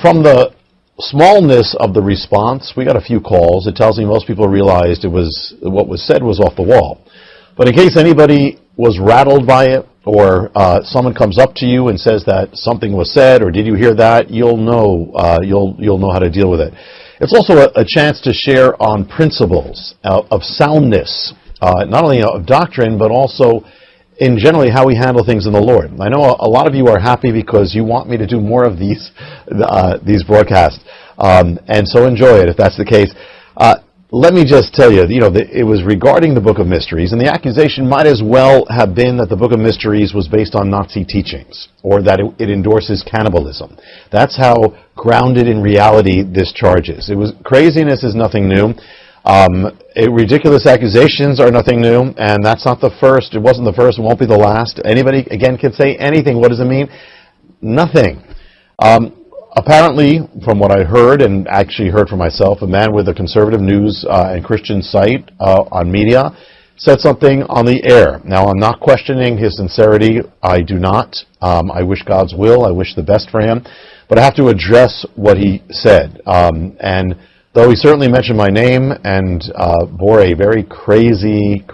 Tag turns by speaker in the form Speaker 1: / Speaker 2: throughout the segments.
Speaker 1: From the smallness of the response, we got a few calls. It tells me most people realized what was said was off the wall. But in case anybody was rattled by it, or someone comes up to you and says that something was said, or did you hear that, you'll know how to deal with it. It's also a chance to share on principles of soundness, not only of doctrine, but also in generally how we handle things in the Lord. I know a lot of you are happy because you want me to do more of these broadcasts, and so enjoy it if that's the case. Let me just tell you, it was regarding the Book of Mysteries, and the accusation might as well have been that the Book of Mysteries was based on Nazi teachings, or that it endorses cannibalism. That's how grounded in reality this charge is. Craziness is nothing new. Ridiculous accusations are nothing new, and that's not the first. It wasn't the first. It won't be the last. Anybody, again, can say anything. What does it mean? Nothing. Apparently, from what I heard, and actually heard for myself, a man with a conservative news and Christian site on media said something on the air. Now, I'm not questioning his sincerity. I do not. I wish God's will. I wish the best for him. But I have to address what he said. And though he certainly mentioned my name and bore a very crazy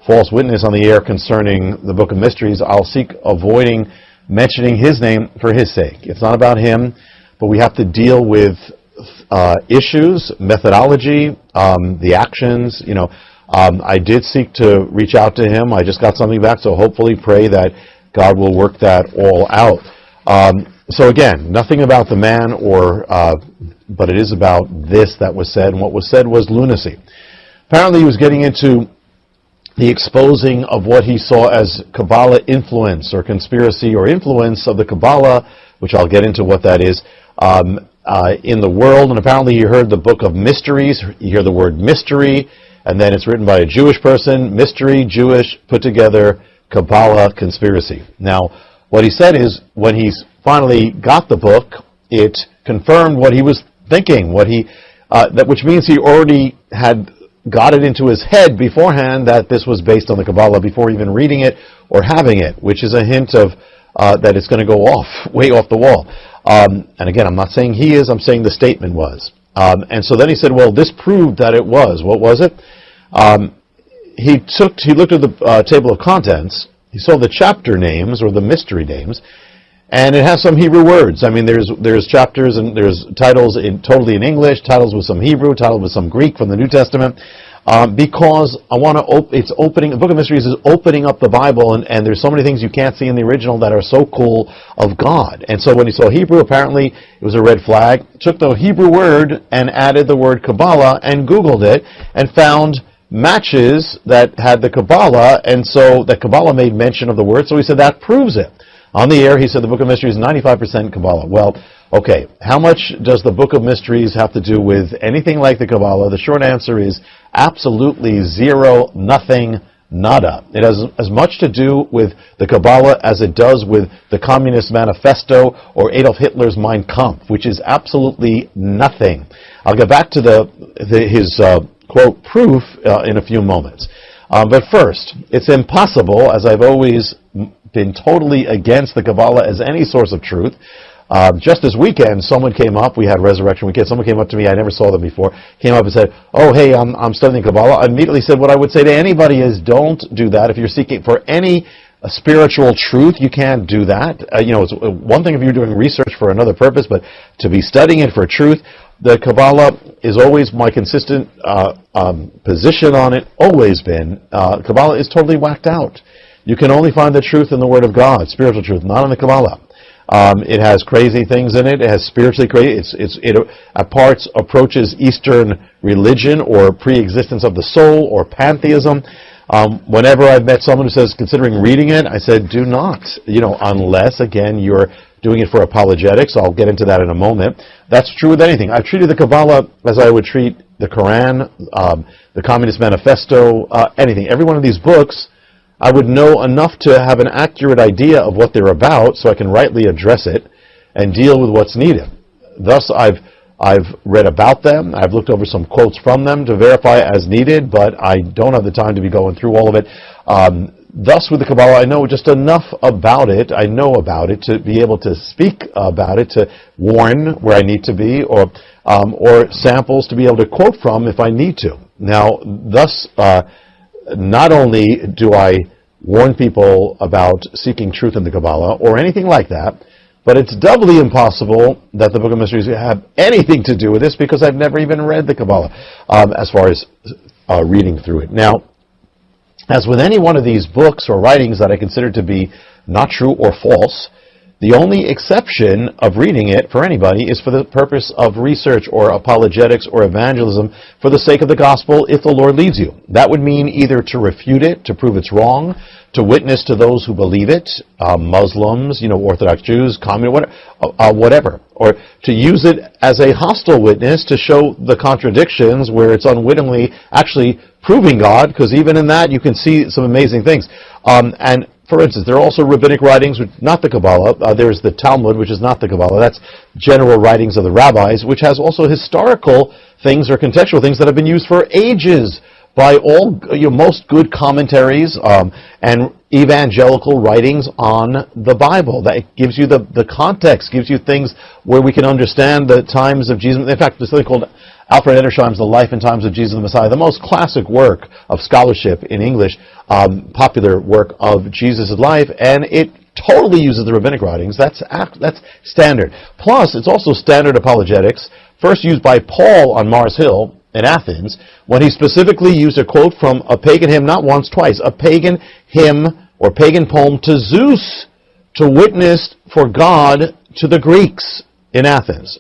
Speaker 1: false witness on the air concerning the Book of Mysteries, I'll seek avoiding mentioning his name for his sake. It's not about him, but we have to deal with issues, methodology, the actions. I did seek to reach out to him. I just got something back, so hopefully pray that God will work that all out. So again, nothing about the man, but it is about this that was said, and what was said was lunacy. Apparently he was getting into the exposing of what he saw as Kabbalah influence or conspiracy or influence of the Kabbalah, which I'll get into what that is, in the world. And apparently he heard the Book of Mysteries. You hear the word mystery, and then it's written by a Jewish person, mystery, Jewish, put together, Kabbalah, conspiracy. Now, what he said is, when he finally got the book, it confirmed what he was thinking, which means he already had got it into his head beforehand that this was based on the Kabbalah before even reading it or having it, which is a hint of that it's going to go way off the wall. And again, I'm not saying he is, I'm saying the statement was. And so then he said, well, this proved that it was. What was it? He looked at the table of contents, he saw the chapter names or the mystery names, and it has some Hebrew words. I mean, there's chapters and there's titles totally in English, titles with some Hebrew, titles with some Greek from the New Testament, because it's opening. The Book of Mysteries is opening up the Bible, and there's so many things you can't see in the original that are so cool of God. And so when he saw Hebrew, apparently it was a red flag. Took the Hebrew word and added the word Kabbalah and Googled it and found matches that had the Kabbalah, and so the Kabbalah made mention of the word. So he said that proves it. On the air, he said the Book of Mysteries is 95% Kabbalah. Well, okay, how much does the Book of Mysteries have to do with anything like the Kabbalah? The short answer is absolutely zero, nothing, nada. It has as much to do with the Kabbalah as it does with the Communist Manifesto or Adolf Hitler's Mein Kampf, which is absolutely nothing. I'll get back to his quote, proof in a few moments. But first, it's impossible, as I've always been totally against the Kabbalah as any source of truth. Just this weekend, someone came up, we had Resurrection Weekend, someone came up to me, I never saw them before, came up and said, oh, hey, I'm studying Kabbalah. I immediately said what I would say to anybody is don't do that. If you're seeking for any spiritual truth, you can't do that. It's one thing if you're doing research for another purpose, but to be studying it for truth, the Kabbalah is always my consistent position on it, always been. Kabbalah is totally whacked out. You can only find the truth in the Word of God, spiritual truth, not in the Kabbalah. It has crazy things in it. It has spiritually crazy. It at parts approaches Eastern religion or pre-existence of the soul or pantheism. Whenever I've met someone who says considering reading it, I said do not. Unless again you're doing it for apologetics. I'll get into that in a moment. That's true with anything. I've treated the Kabbalah as I would treat the Quran, the Communist Manifesto, anything. Every one of these books, I would know enough to have an accurate idea of what they're about so I can rightly address it and deal with what's needed. Thus, I've read about them. I've looked over some quotes from them to verify as needed, but I don't have the time to be going through all of it. thus, with the Kabbalah, I know just enough about it. I know about it to be able to speak about it, to warn where I need to be, or samples to be able to quote from if I need to. Now, thus, not only do I warn people about seeking truth in the Kabbalah or anything like that, but it's doubly impossible that the Book of Mysteries have anything to do with this because I've never even read the Kabbalah as far as reading through it. Now, as with any one of these books or writings that I consider to be not true or false, the only exception of reading it for anybody is for the purpose of research or apologetics or evangelism for the sake of the gospel if the Lord leads you. That would mean either to refute it, to prove it's wrong, to witness to those who believe it, Muslims, Orthodox Jews, communists, whatever, or to use it as a hostile witness to show the contradictions where it's unwittingly actually proving God, because even in that you can see some amazing things. And for instance, there are also rabbinic writings, which not the Kabbalah. There's the Talmud, which is not the Kabbalah. That's general writings of the rabbis, which has also historical things or contextual things that have been used for ages by all most good commentaries and evangelical writings on the Bible. That gives you the context, gives you things where we can understand the times of Jesus. In fact, there's something called Alfred Edersheim's The Life and Times of Jesus the Messiah, the most classic work of scholarship in English, popular work of Jesus' life, and it totally uses the rabbinic writings. That's standard. Plus, it's also standard apologetics, first used by Paul on Mars Hill in Athens, when he specifically used a quote from a pagan hymn, not once, twice, a pagan hymn or pagan poem to Zeus to witness for God to the Greeks in Athens.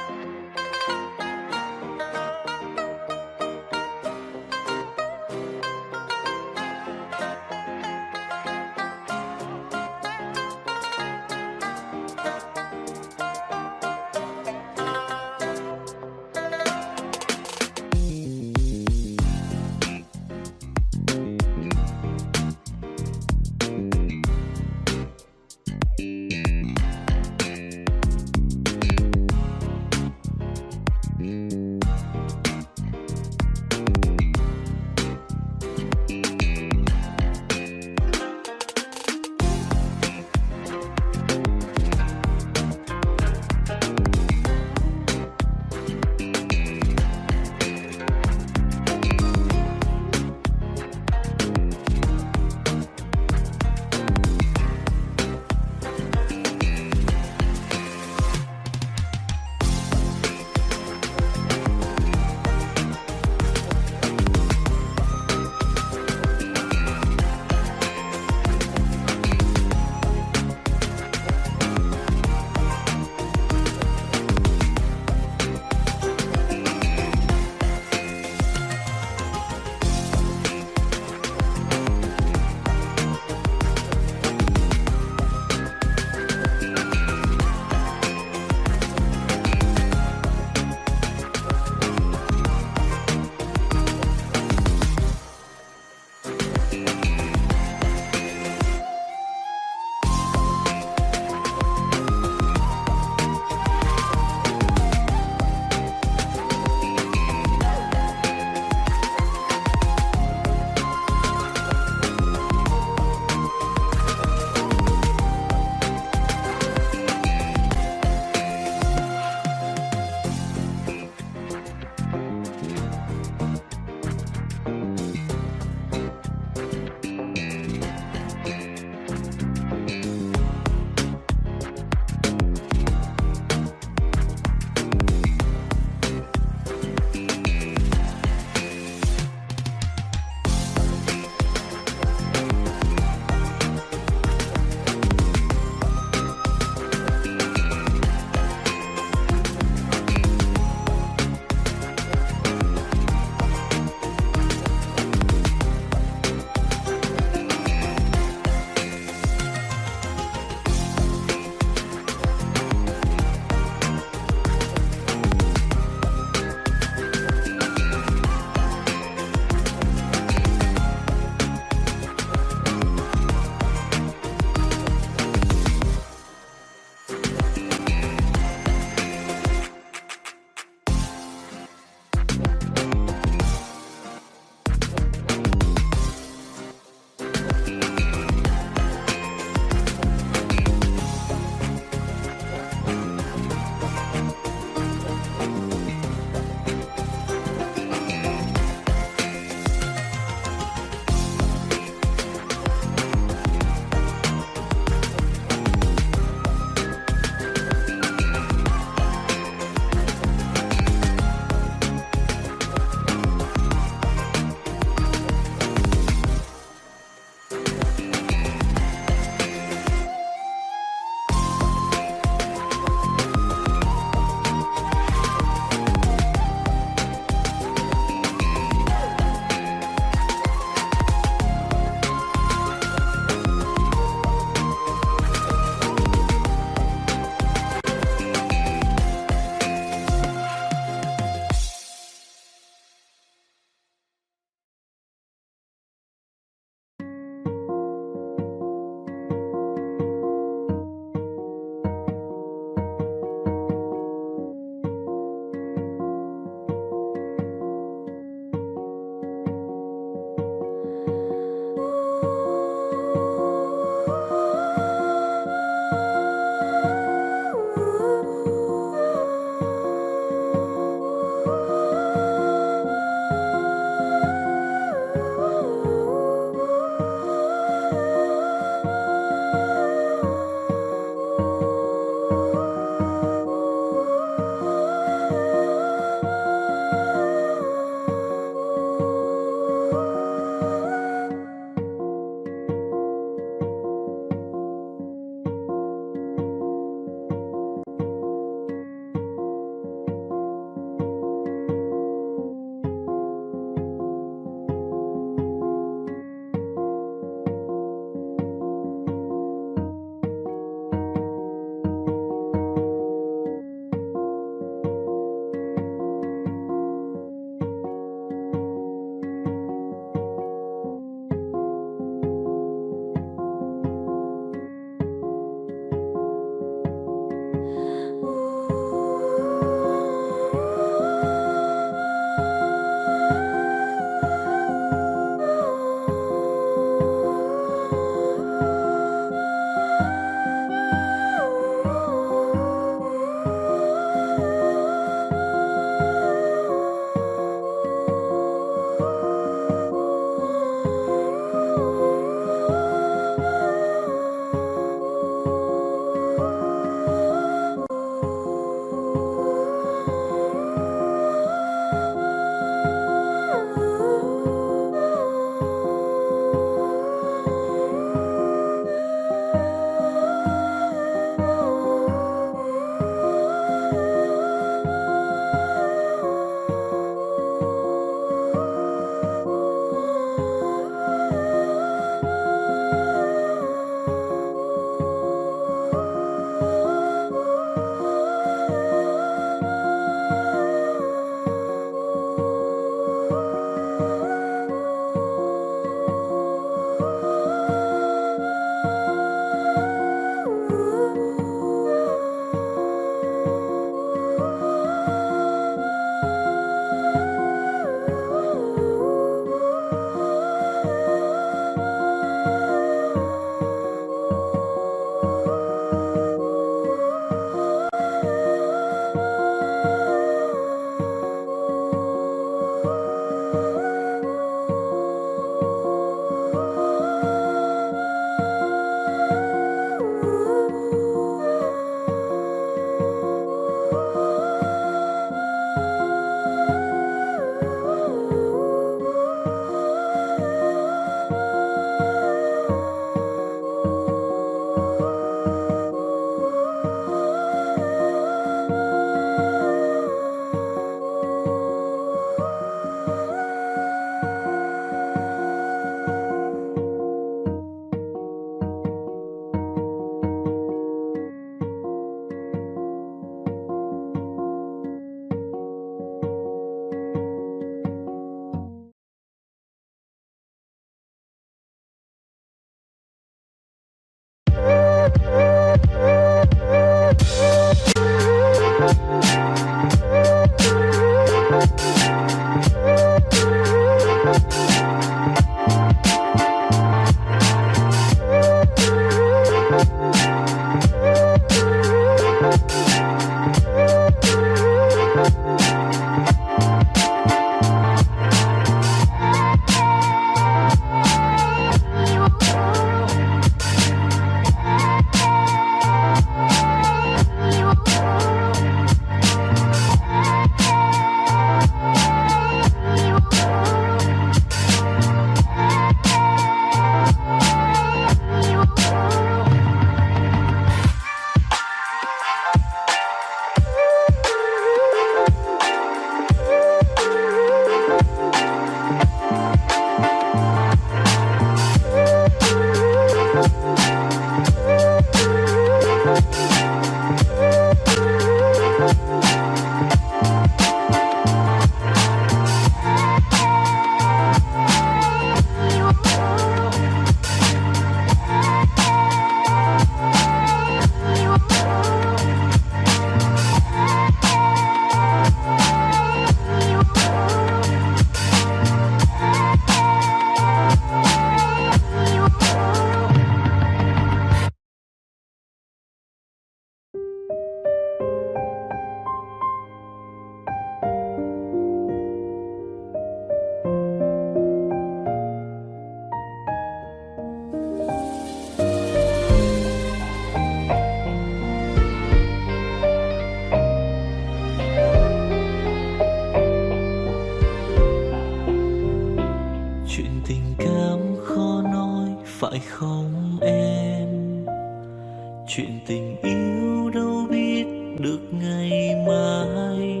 Speaker 2: chuyện tình yêu đâu biết được ngày mai.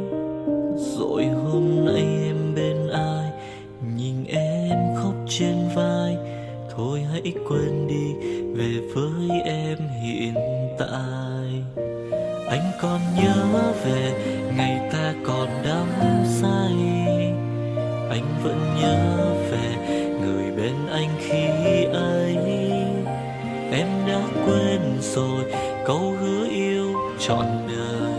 Speaker 2: Rồi hôm nay em bên ai, nhìn em khóc trên vai. Thôi hãy quên đi, về với em hiện tại. Anh còn nhớ về ngày ta còn đắm say. Anh vẫn nhớ về người bên anh khi ấy. Em đã quên rồi câu hứa yêu trọn đời.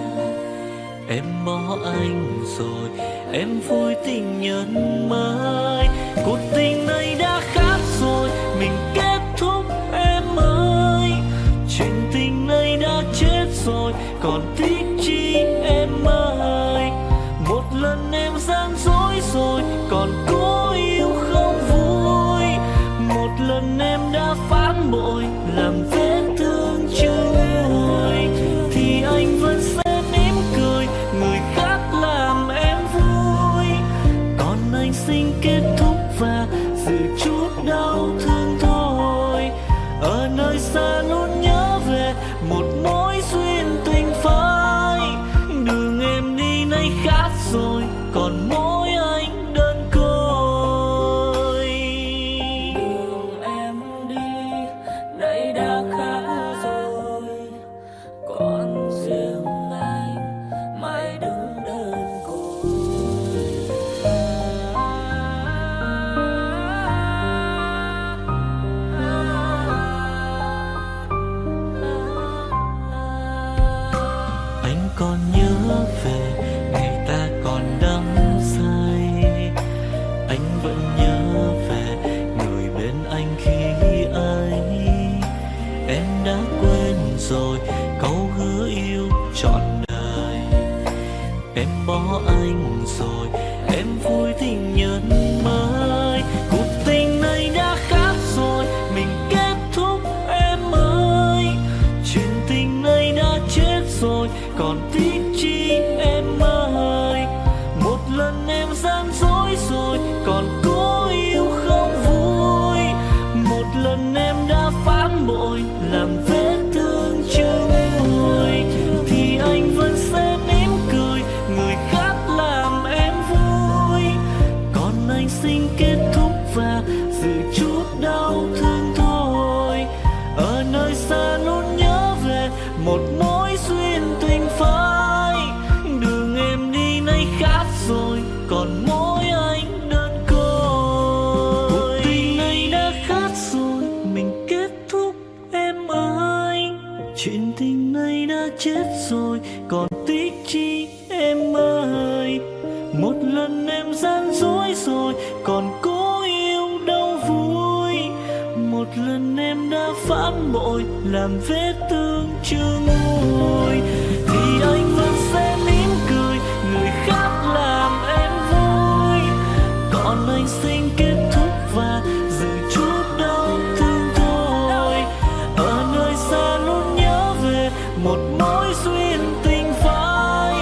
Speaker 2: Em bỏ anh rồi, em vui tình nhân mới. Cuộc tình này đã khác rồi, mình kết thúc em ơi. Chuyện tình này đã chết rồi, còn tiếc chi em ơi. Một lần em gian dối rồi, còn cố yêu không vui. Một lần em đã phản bội, làm vết thương chưa nguôi. Thì anh vẫn sẽ mỉm cười, người khác làm em vui. Còn anh xin kết thúc và giữ chút đau thương thôi. Ở nơi xa luôn nhớ về một mối duyên tình phai. Đường em đi nay khác rồi, còn mỗi anh đơn côi.
Speaker 3: Đường em đi nay đã khác rồi, còn riêng anh mãi đứng đơn côi.
Speaker 2: Anh còn nhớ về ngày ta còn đắm say. Anh vẫn nhớ về người bên anh khi ấy. Em đã quên rồi câu hứa yêu trọn đời. Em bỏ anh rồi, em vui tình nhân mới. Cuộc tình này đã khác rồi, mình kết thúc em ơi. Chuyện tình này đã chết rồi, còn tiếc chi em ơi. Một lần em gian dối rồi, còn cố yêu không vui. Một lần em đã phản bội, làm vết thương chưa nguôi. Thì anh vẫn sẽ mỉm cười, người khác làm em vui. Còn anh xin kết thúc và giữ chút đau thương thôi. Ở nơi xa luôn nhớ về một mối duyên tình phai. Đường em đi nay khác rồi, còn mỗi anh đơn côi. Cuộc tình này đã khác rồi, mình kết thúc em ơi. Chuyện tình này đã chết rồi, còn tiếc chi em ơi. Một lần em gian dối rồi, còn cố yêu đâu vui. Một lần em đã phản bội, làm vết thương chưa nguôi. Thì anh vẫn sẽ mỉm cười, người khác làm em vui. Còn anh xin kết thúc và giữ chút đau thương thôi. Ở nơi xa luôn nhớ về một mối duyên tình phai.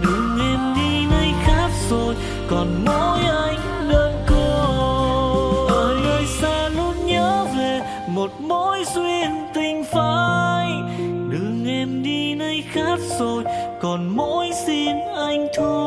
Speaker 2: Đường em đi nay khác rồi, còn mỗi anh đơn côi. Ở nơi xa luôn nhớ về một mối duyên tình phai. Đường em đi nay khác rồi, còn mỗi xin anh thôi.